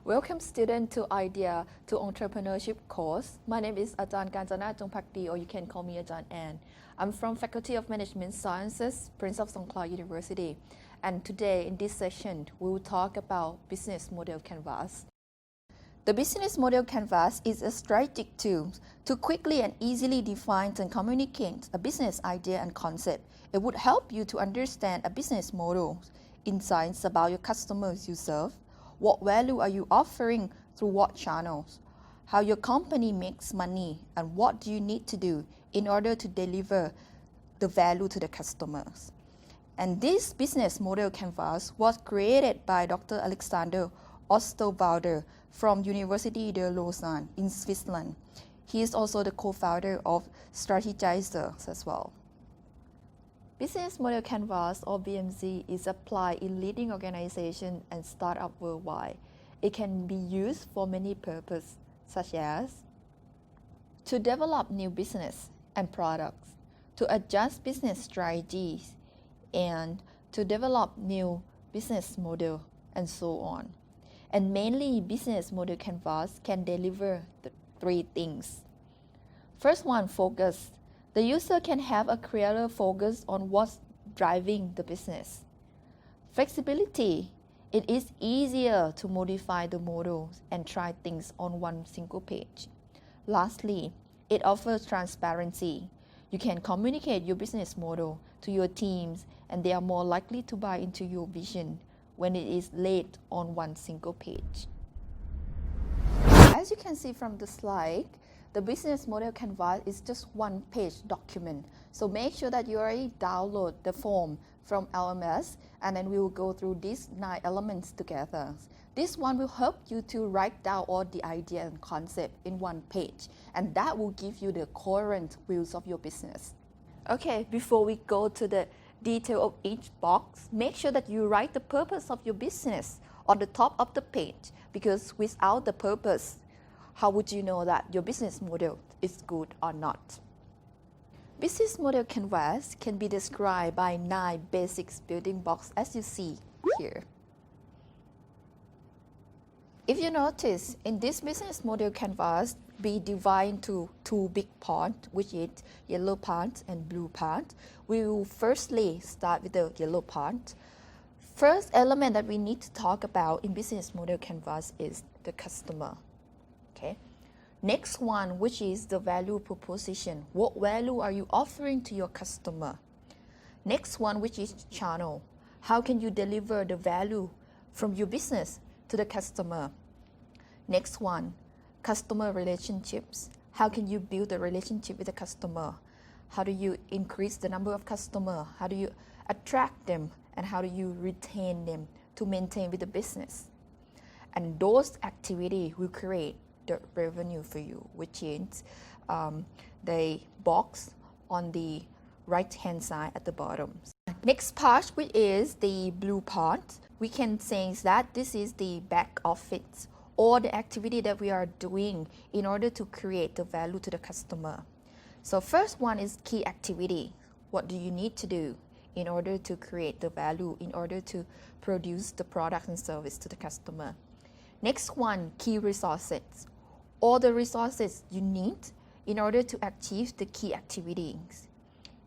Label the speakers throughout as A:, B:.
A: Welcome student to Idea to Entrepreneurship course. My name is Ajahn Kanchana Jongpakdi, or you can call me Ajahn Ann. I'm from Faculty of Management Sciences, Prince of Songkhla University. And today in this session, we will talk about Business Model Canvas. The Business Model Canvas is a strategic tool to quickly and easily define and communicate a business idea and concept. It would help you to understand a business model, insights about your customers you serve, what value are you offering through what channels, how your company makes money, and what do you need to do in order to deliver the value to the customers. And this business model canvas was created by Dr. Alexander Osterwalder from University de Lausanne in Switzerland. He is also the co-founder of Strategizers as well. Business Model Canvas, or BMC, is applied in leading organizations and startups worldwide. It can be used for many purposes, such as to develop new business and products, to adjust business strategies, and to develop new business model, and so on. And mainly, Business Model Canvas can deliver the three things. First one, focus. The user can have a clearer focus on what's driving the business. Flexibility. It is easier to modify the models and try things on one single page. Lastly, it offers transparency. You can communicate your business model to your teams, and they are more likely to buy into your vision when it is laid on one single page. As you can see from the slide, the Business Model Canvas is just one-page document. So make sure that you already download the form from LMS, and then we will go through these 9 elements together. This one will help you to write down all the idea and concept in one page, and that will give you the coherent views of your business. Okay, before we go to the detail of each box, make sure that you write the purpose of your business on the top of the page, because without the purpose, how would you know that your business model is good or not? Business Model Canvas can be described by 9 basic building blocks as you see here. If you notice, in this Business Model Canvas, we divide into 2 big parts, which is yellow part and blue part. We will firstly start with the yellow part. First element that we need to talk about in Business Model Canvas is the customer. Okay. Next one, which is the value proposition. What value are you offering to your customer? Next one, which is channel. How can you deliver the value from your business to the customer? Next one, customer relationships. How can you build a relationship with the customer? How do you increase the number of customers? How do you attract them? And how do you retain them to maintain with the business? And those activities will create the revenue for you, which is the box on the right hand side at the bottom. Next part, which is the blue part, we can say that this is the back office, or the activity that we are doing in order to create the value to the customer. So first one is key activity. What do you need to do in order to create the value, in order to produce the product and service to the customer? Next one, key resources. All the resources you need in order to achieve the key activities.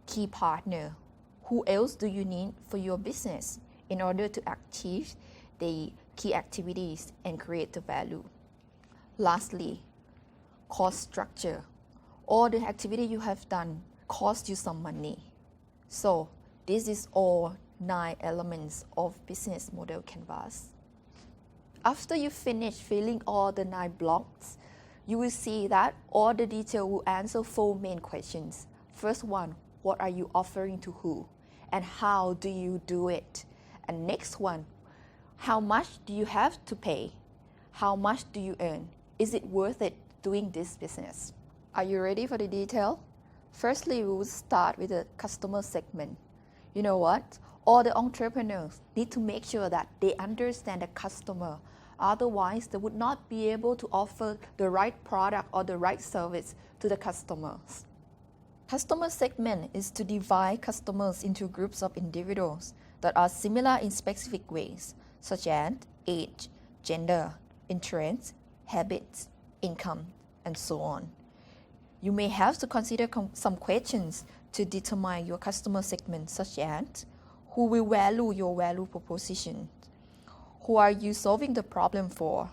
A: Key partner. Who else do you need for your business in order to achieve the key activities and create the value? Lastly, cost structure. All the activity you have done cost you some money. So this is all 9 elements of Business Model Canvas. After you finish filling all the 9 blocks, you will see that all the detail will answer 4 main questions. First one, what are you offering to who? And how do you do it? And next one, how much do you have to pay? How much do you earn? Is it worth it doing this business? Are you ready for the detail? Firstly, we will start with the customer segment. You know what? All the entrepreneurs need to make sure that they understand the customer. Otherwise, they would not be able to offer the right product or the right service to the customers. Customer segment is to divide customers into groups of individuals that are similar in specific ways, such as age, gender, interests, habits, income, and so on. You may have to consider some questions to determine your customer segment, such as who will value your value proposition, who are you solving the problem for,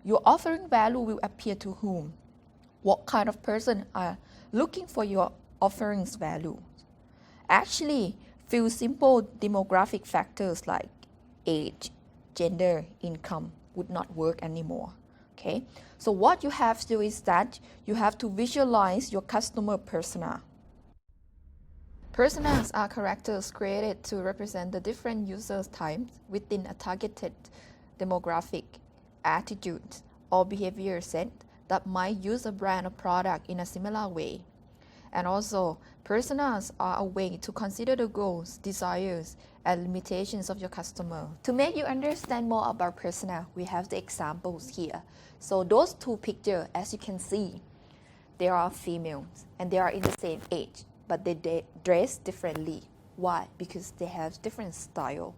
A: your offering value will appeal to whom, what kind of person are looking for your offering's value. Actually, few simple demographic factors like age, gender, income would not work anymore. Okay, so what you have to do is that you have to visualize your customer persona. Personas are characters created to represent the different user types within a targeted demographic, attitude, or behavior set that might use a brand or product in a similar way. And also, personas are a way to consider the goals, desires, and limitations of your customer. To make you understand more about persona, we have the examples here. So those two pictures, as you can see, they are females and they are in the same age, but they dress differently. Why? Because they have different style.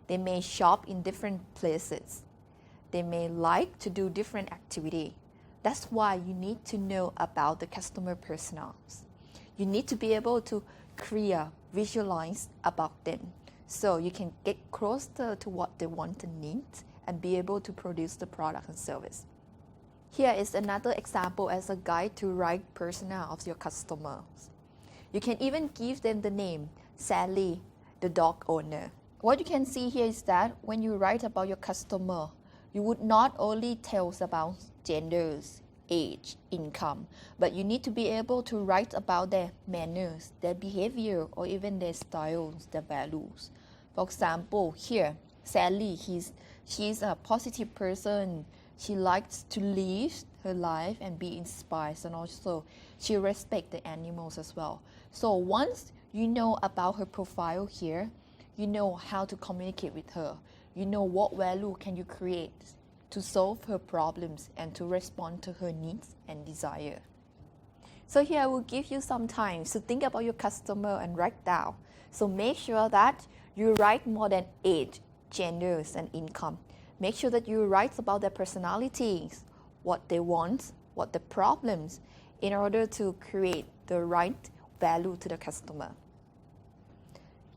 A: They may shop in different places. They may like to do different activity. That's why you need to know about the customer personas. You need to be able to visualize about them so you can get closer to what they want and need and be able to produce the product and service. Here is another example as a guide to write persona of your customers. You can even give them the name Sally, the dog owner. What you can see here is that when you write about your customer, you would not only tell about genders, age, income, but you need to be able to write about their manners, their behavior, or even their styles, their values. For example, here, Sally, she's a positive person. She likes to live her life and be inspired, and also she respects the animals as well. So once you know about her profile here, you know how to communicate with her. You know what value can you create to solve her problems and to respond to her needs and desire. So here I will give you some time to think about your customer and write down. So make sure that you write more than age, genders, and income. Make sure that you write about their personalities, what they want, what the problems, in order to create the right value to the customer.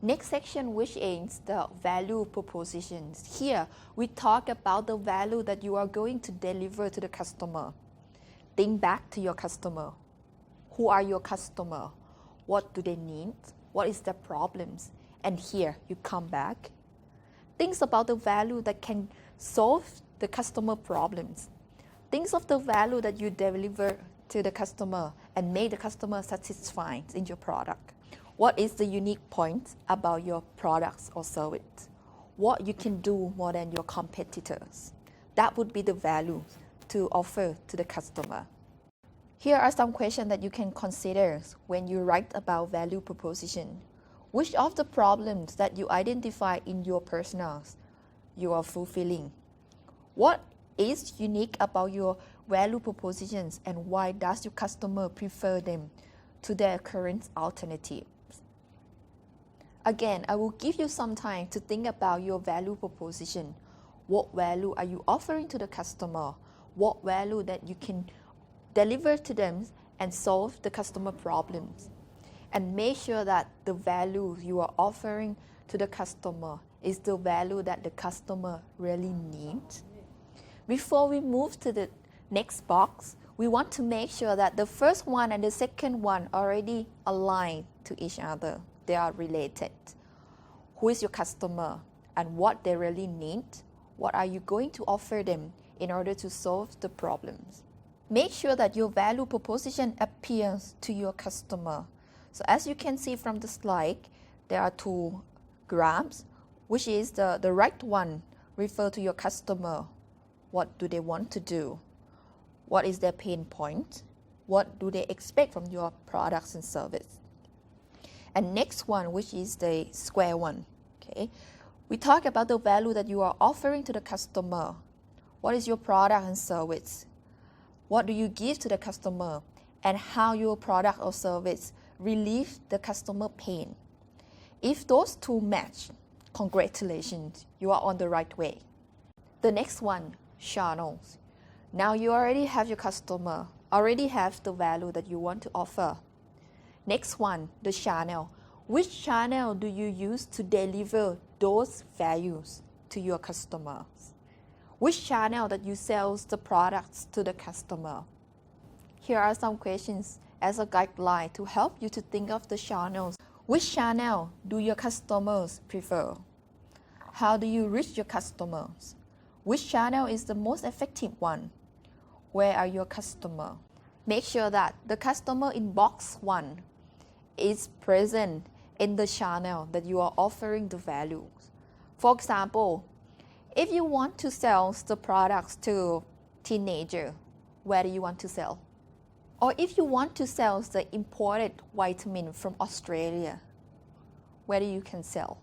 A: Next section, which is the value propositions. Here, we talk about the value that you are going to deliver to the customer. Think back to your customer. Who are your customer? What do they need? What is their problems? And here, you come back. Think about the value that can solve the customer problems. Think of the value that you deliver to the customer and make the customer satisfied in your product. What is the unique point about your products or service? What you can do more than your competitors? That would be the value to offer to the customer. Here are some questions that you can consider when you write about value proposition. Which of the problems that you identify in your personas you are fulfilling? What is unique about your value propositions and why does your customer prefer them to their current alternative? Again, I will give you some time to think about your value proposition. What value are you offering to the customer? What value that you can deliver to them and solve the customer problems? And make sure that the value you are offering to the customer is the value that the customer really needs. Before we move to the next box, we want to make sure that the first one and the second one already align to each other. They are related. Who is your customer and what they really need? What are you going to offer them in order to solve the problems? Make sure that your value proposition appeals to your customer. So as you can see from the slide, there are two graphs, which is the right one refer to your customer. What do they want to do? What is their pain point? What do they expect from your products and service? And next one, which is the square one, okay? We talk about the value that you are offering to the customer. What is your product and service? What do you give to the customer? And how your product or service relieve the customer pain. If those two match, congratulations, you are on the right way. The next one, channels. Now you already have your customer, already have the value that you want to offer. Next one, the channel. Which channel do you use to deliver those values to your customers? Which channel that you sell the products to the customer? Here are some questions as a guideline to help you to think of the channels. Which channel do your customers prefer? How do you reach your customers? Which channel is the most effective one? Where are your customers? Make sure that the customer in box 1 is present in the channel that you are offering the values. For example, if you want to sell the products to teenager, where do you want to sell? Or if you want to sell the imported vitamin from Australia, where do you can sell?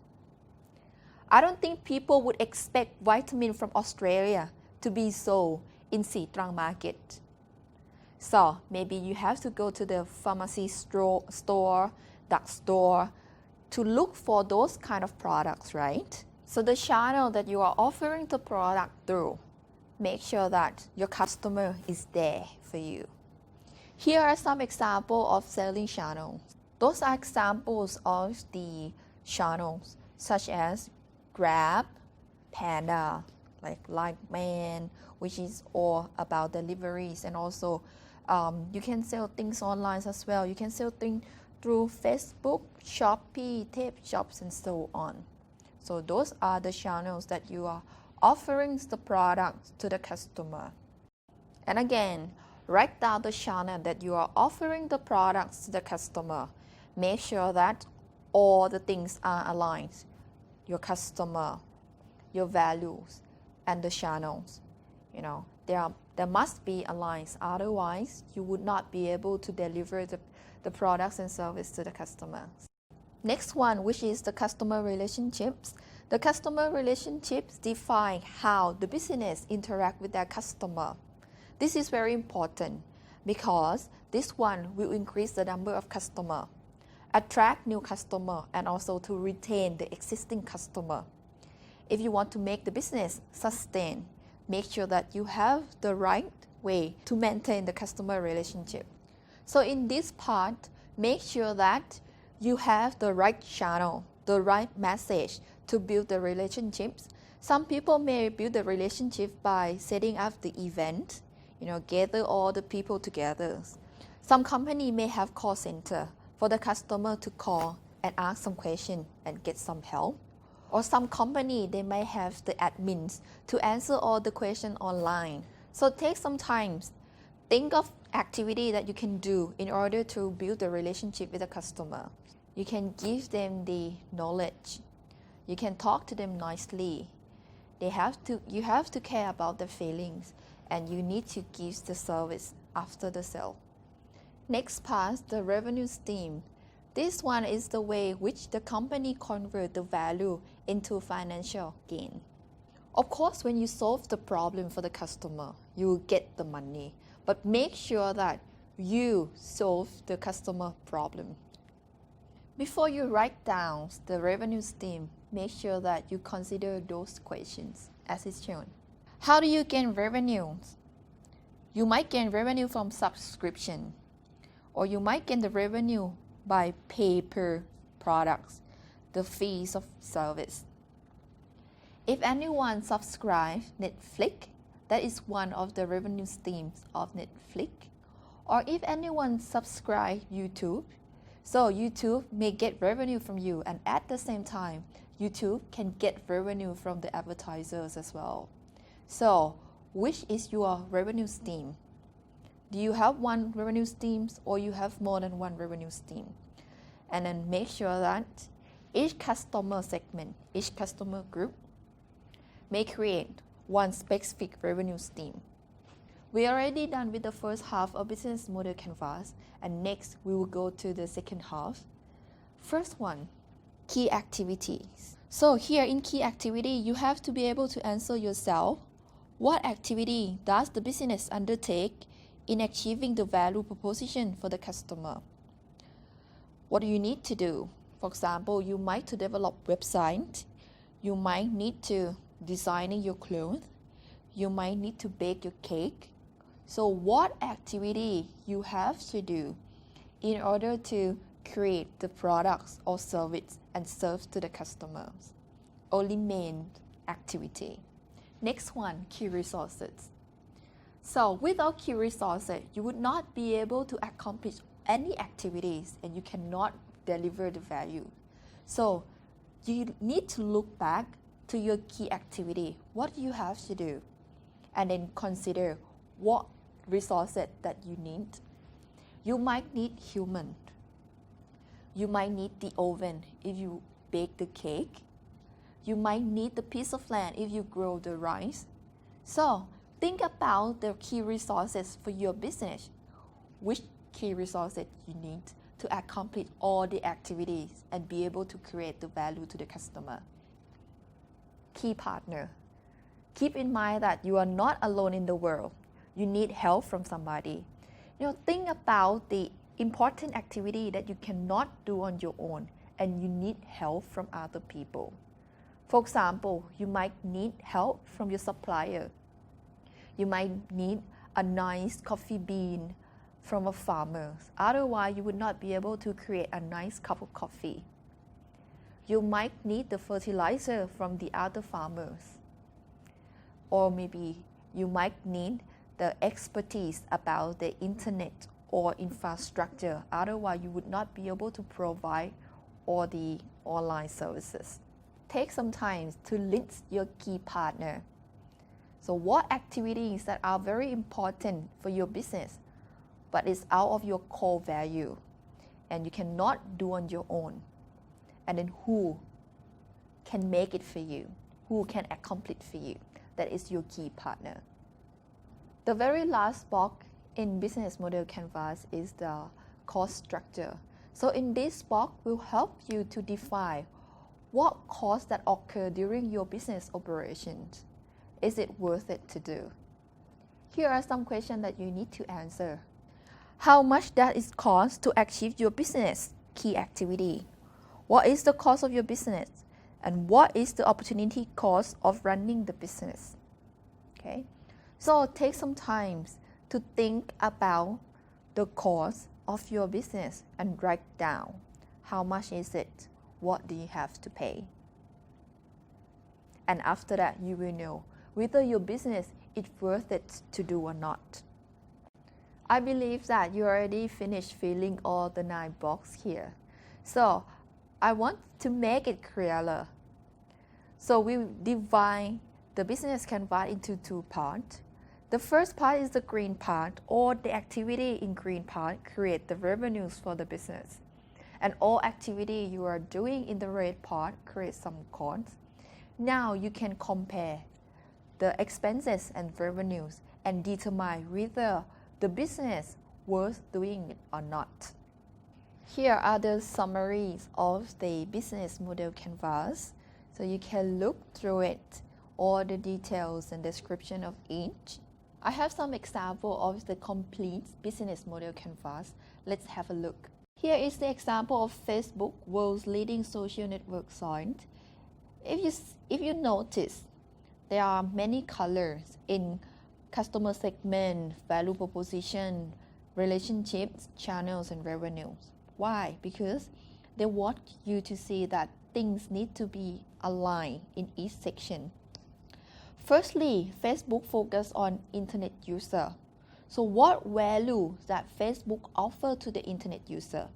A: I don't think people would expect vitamin from Australia to be sold in Sitrang market. So maybe you have to go to the pharmacy store, drugstore to look for those kind of products, right? So the channel that you are offering the product through, make sure that your customer is there for you. Here are some examples of selling channels. Those are examples of the channels such as Grab, Panda, like Lightman, which is all about deliveries, and also you can sell things online as well. You can sell things through Facebook, Shopee, Tape Shops, and so on. So those are the channels that you are offering the product to the customer. And again, write down the channel that you are offering the products to the customer. Make sure that all the things are aligned. Your customer, your values, and the channels. You know, there must be aligned. Otherwise, you would not be able to deliver the products and service to the customers. Next one, which is the customer relationships. The customer relationships define how the business interact with their customer. This is very important because this one will increase the number of customers, attract new customer, and also to retain the existing customer. If you want to make the business sustain, make sure that you have the right way to maintain the customer relationship. So in this part, make sure that you have the right channel, the right message to build the relationships. Some people may build the relationship by setting up the event, gather all the people together. Some company may have call center for the customer to call and ask some question and get some help. Or some company, they may have the admins to answer all the questions online. So take some time, think of activity that you can do in order to build the relationship with the customer. You can give them the knowledge. You can talk to them nicely. You have to care about their feelings, and you need to give the service after the sale. Next part, the revenue stream. This one is the way which the company convert the value into financial gain. Of course, when you solve the problem for the customer, you will get the money. But make sure that you solve the customer problem. Before you write down the revenue stream, make sure that you consider those questions as is shown. How do you gain revenues? You might gain revenue from subscription, or you might gain the revenue by pay-per products, the fees of service. If anyone subscribes Netflix, that is one of the revenue streams of Netflix. Or if anyone subscribes YouTube, so YouTube may get revenue from you, and at the same time, YouTube can get revenue from the advertisers as well. So, which is your revenue stream? Do you have one revenue stream, or you have more than one revenue stream? And then make sure that each customer segment, each customer group may create one specific revenue stream. We are already done with the first half of business model canvas, and next we will go to the second half. First one, key activities. So here in key activity, you have to be able to answer yourself, what activity does the business undertake in achieving the value proposition for the customer? What do you need to do? For example, you might to develop website, you might need to design your clothes, You might need to bake your cake. So what activity you have to do in order to create the products or service and serve to the customers? Only main activity. Next one, key resources. So without key resources, you would not be able to accomplish any activities and you cannot deliver the value. So you need to look back to your key activity. What do you have to do? And then consider what resources that you need. You might need human. You might need the oven if you bake the cake. You might need the piece of land if you grow the rice. So think about the key resources for your business. Which key resources you need to accomplish all the activities and be able to create the value to the customer. Key partner. Keep in mind that you are not alone in the world. You need help from somebody. Think about the important activity that you cannot do on your own and you need help from other people. For example, you might need help from your supplier. You might need a nice coffee bean from a farmer. Otherwise, you would not be able to create a nice cup of coffee. You might need the fertilizer from the other farmers. Or maybe you might need the expertise about the internet or infrastructure. Otherwise, you would not be able to provide all the online services. Take some time to list your key partner. So what activities that are very important for your business, but it's out of your core value and you cannot do on your own? And then who can make it for you? Who can accomplish for you? That is your key partner. The very last box in business model canvas is the cost structure. So in this box will help you to define what costs that occur during your business operations. Is it worth it to do? Here are some questions that you need to answer. How much that it costs to achieve your business key activity? What is the cost of your business? And what is the opportunity cost of running the business? Okay, so take some time to think about the cost of your business and write down how much is it, what do you have to pay. And after that, you will know whether your business is worth it to do or not. I believe that you already finished filling all the 9 boxes here. So I want to make it clearer. So we divide the business canvas into 2 parts. The first part is the green part, or the activity in green part create the revenues for the business. And all activity you are doing in the red part create some costs. Now you can compare the expenses and revenues and determine whether the business worth doing it or not. Here are the summaries of the business model canvas. So you can look through it, all the details and description of each. I have some example of the complete business model canvas. Let's have a look. Here is the example of Facebook, world's leading social network site. If you notice, there are many colors in customer segment, value proposition, relationships, channels, and revenues. Why? Because they want you to see that things need to be aligned in each section. Firstly, Facebook focus on internet user. So what value that Facebook offer to the internet user?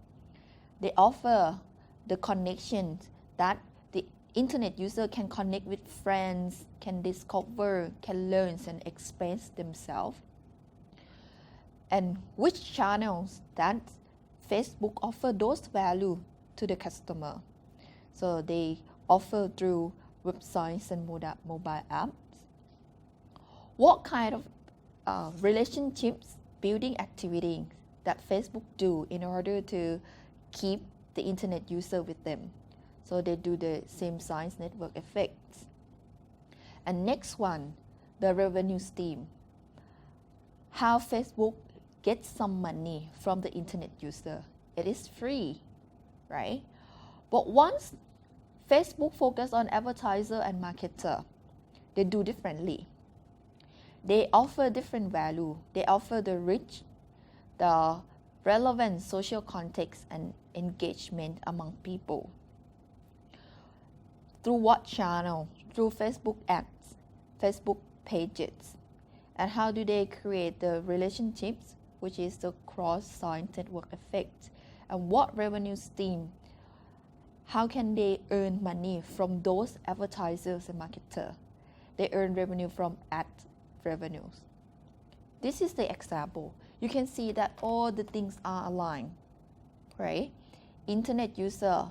A: They offer the connections that the internet user can connect with friends, can discover, can learn and express themselves. And which channels that Facebook offer those value to the customer. So they offer through websites and mobile apps. What kind of relationships building activities that Facebook do in order to keep the internet user with them? So they do the same size network effects. And next one, the revenue stream. How Facebook gets some money from the internet user. It is free, right? But once Facebook focus on advertiser and marketer, they do differently. They offer different value. They offer the rich, the relevant social context and engagement among people. Through what channel? Through Facebook ads, Facebook pages. And how do they create the relationships, which is the cross-site network effect? And what revenue stream? How can they earn money from those advertisers and marketers? They earn revenue from ad revenues. This is the example. You can see that all the things are aligned, right? Internet user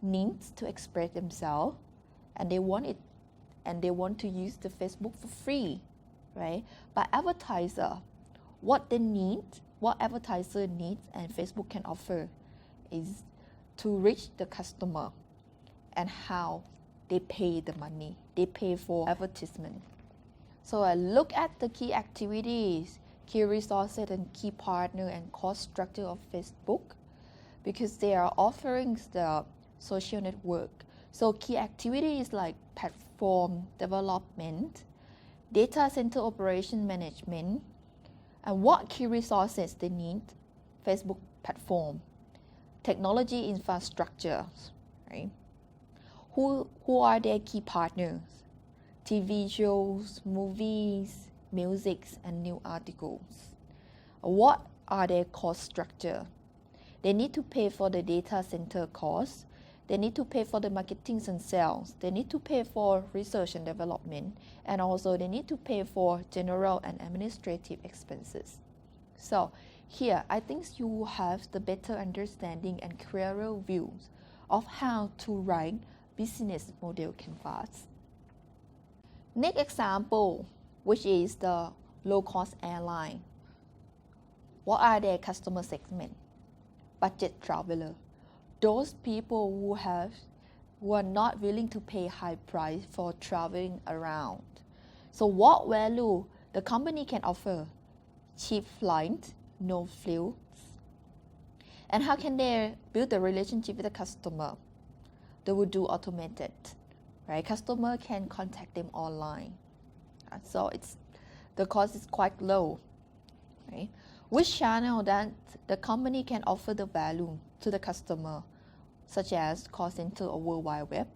A: needs to express themselves, and they want it, and they want to use the Facebook for free, right? But advertiser, what they need, what advertiser needs and Facebook can offer is to reach the customer, and how they pay the money. They pay for advertisement. So I look at the key activities, key resources and key partner and cost structure of Facebook, because they are offering the social network. So key activities like platform development, data center operation management, and what key resources they need. Facebook platform, technology infrastructure, right? Who are their key partners? TV shows, movies, music, and new articles. What are their cost structure? They need to pay for the data center costs. They need to pay for the marketing and sales. They need to pay for research and development. And also they need to pay for general and administrative expenses. So here, I think you have the better understanding and clearer views of how to write business model canvas. Next example, which is the low-cost airline. What are their customer segment? Budget traveler. Those people who are not willing to pay high price for traveling around. So what value the company can offer? Cheap flight, no fuels. And how can they build a relationship with the customer? They will do automated, right? Customer can contact them online. So the cost is quite low, right? Which channel that the company can offer the value to the customer, such as call center or World Wide Web.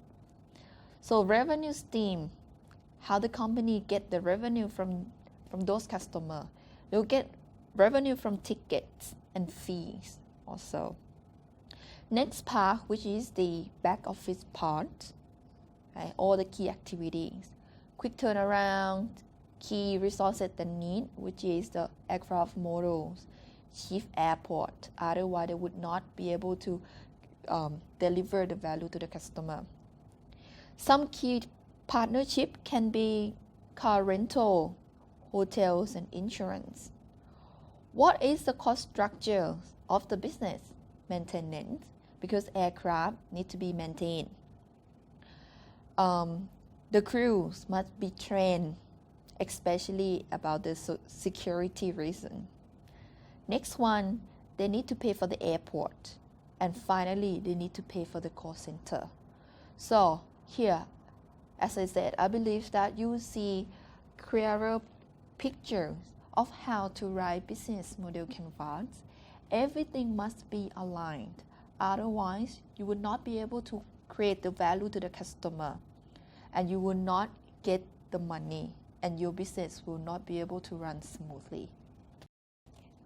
A: So revenue stream, how the company get the revenue from those customers. They'll get revenue from tickets and fees also. Next part, which is the back office part, right? All the key activities, quick turnaround, key resources they need, which is the aircraft models, chief airport. Otherwise, they would not be able to deliver the value to the customer. Some key partnership can be car rental, hotels, and insurance. What is the cost structure of the business? Maintenance, because aircraft need to be maintained. The crews must be trained, especially about the security reason. Next one, they need to pay for the airport. And finally, they need to pay for the call center. So here, as I said, I believe that you will see clearer pictures of how to write business model canvas. Everything must be aligned. Otherwise, you will not be able to create the value to the customer, and you will not get the money, and your business will not be able to run smoothly.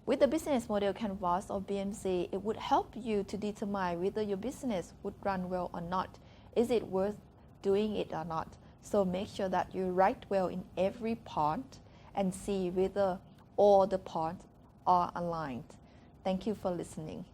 A: With the business model canvas of BMC, it would help you to determine whether your business would run well or not. Is it worth doing it or not? So make sure that you write well in every part and see whether all the parts are aligned. Thank you for listening.